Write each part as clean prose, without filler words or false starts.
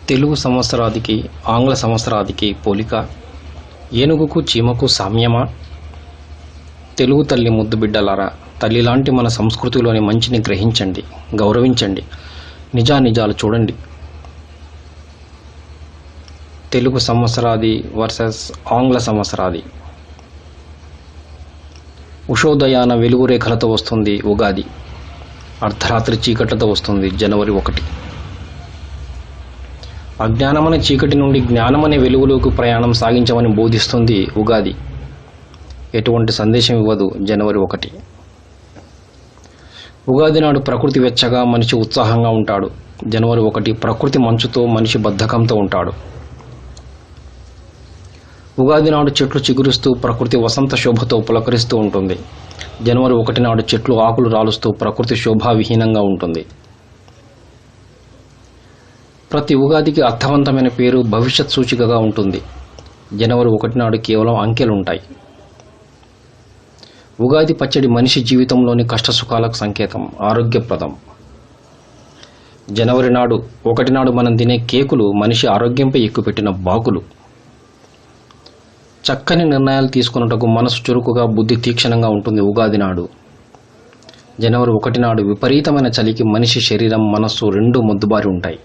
తెలుగు సంవత్సరాదికి ఆంగ్ల సంవత్సరాదికి పోలిక, ఏనుగుకు చీమకు సామ్యమా? తెలుగు తల్లి ముద్దు బిడ్డలారా, తల్లిలాంటి మన సంస్కృతిలోని మంచిని గ్రహించండి, గౌరవించండి, నిజానిజాలు చూడండి. తెలుగు సంవత్సరాది వర్సెస్ ఆంగ్ల సంవత్సరాది. ఉషోదయాన వెలుగు రేఖలతో వస్తుంది ఉగాది, అర్ధరాత్రి చీకట్లతో వస్తుంది జనవరి 1. అజ్ఞానమనే చీకటి నుండి జ్ఞానమనే వెలుగులోకి ప్రయాణం సాగించమని బోధిస్తుంది ఉగాది. ఎటువంటి సందేశం ఇవ్వదు జనవరి 1. ఉగాది నాడు ప్రకృతి వెచ్చగా, మనిషి ఉత్సాహంగా ఉంటాడు. జనవరి 1 ప్రకృతి మంచుతో, మనిషి బద్ధకంతో ఉంటాడు. ఉగాది నాడు చెట్లు చిగురుస్తూ, ప్రకృతి వసంత శోభతో పులకరిస్తూ ఉంటుంది. జనవరి 1 నాడు చెట్లు ఆకులు రాలుస్తూ, ప్రకృతి శోభావిహీనంగా ఉంటుంది. ప్రతి ఉగాదికి అర్థవంతమైన పేరు, భవిష్యత్ సూచికగా ఉంటుంది. జనవరి 1 నాడు కేవలం అంకెలుంటాయి. ఉగాది పచ్చడి మనిషి జీవితంలోని కష్టసుఖాలకు సంకేతం, ఆరోగ్యప్రదం. జనవరి 1 నాడు మనం తినే కేకులు మనిషి ఆరోగ్యంపై ఎక్కుపెట్టిన బాకులు. చక్కని నిర్ణయాలు తీసుకున్నటకు మనసు చురుకుగా, బుద్ధి తీక్షణంగా ఉంటుంది ఉగాది నాడు. జనవరి 1 నాడు విపరీతమైన చలికి మనిషి శరీరం, మనస్సు రెండూ మొద్దుబారి ఉంటాయి.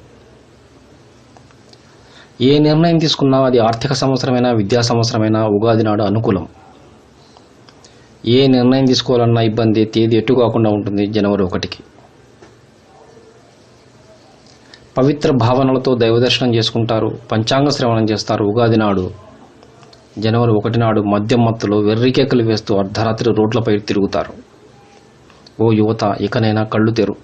ఏ నిర్ణయం తీసుకున్నా, అది ఆర్థిక సంవత్సరమైనా, విద్యా సంవత్సరమైనా, ఉగాది నాడు అనుకూలం. ఏ నిర్ణయం తీసుకోవాలన్నా ఇబ్బంది, తేదీ ఎటు కాకుండా ఉంటుంది జనవరి 1కి. పవిత్ర భావనలతో దైవదర్శనం చేసుకుంటారు, పంచాంగ శ్రవణం చేస్తారు ఉగాది నాడు. జనవరి 1 నాడు మద్యం మత్తులో వెర్రికేకలు వేస్తూ అర్ధరాత్రి రోడ్లపై తిరుగుతారు. ఓ యువత, ఇకనైనా కళ్ళు తెరు.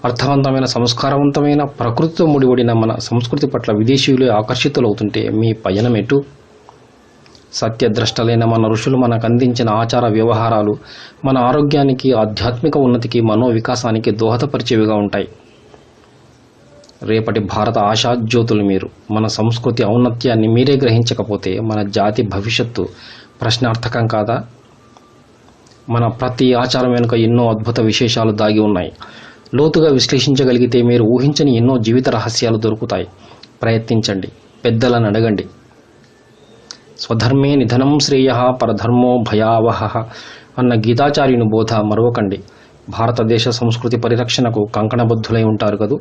అర్థవంతమైన, సంస్కారవంతమైన, ప్రకృతితో ముడిపడిన మన సంస్కృతి పట్ల విదేశీయులే ఆకర్షితులవుతుంటే మీ పయనం ఎటు? సత్యద్రష్టలైన మన ఋషులు మనకు అందించిన ఆచార వ్యవహారాలు మన ఆరోగ్యానికి, ఆధ్యాత్మిక ఉన్నతికి, మనోవికాసానికి దోహదపరిచేవిగా ఉంటాయి. రేపటి భారత ఆశాజ్యోతులు మీరు. మన సంస్కృతి ఔన్నత్యాన్ని మీరే గ్రహించకపోతే మన జాతి భవిష్యత్తు ప్రశ్నార్థకం కాదా? మన ప్రతి ఆచారం వెనుక ఎన్నో అద్భుత విశేషాలు దాగి ఉన్నాయి. లోతుగా విశ్లేషించగలిగితే మీరు ఊహించని ఎన్నో జీవిత రహస్యాలు దొరుకుతాయి. ప్రయత్నించండి, పెద్దలను అడగండి. స్వధర్మే నిధనం శ్రేయః పరధర్మో భయావహః అన్న గీతాచార్యుని బోధ మరవకండి. భారతదేశ సంస్కృతి పరిరక్షణకు కంకణబద్ధులై ఉంటారు కదూ.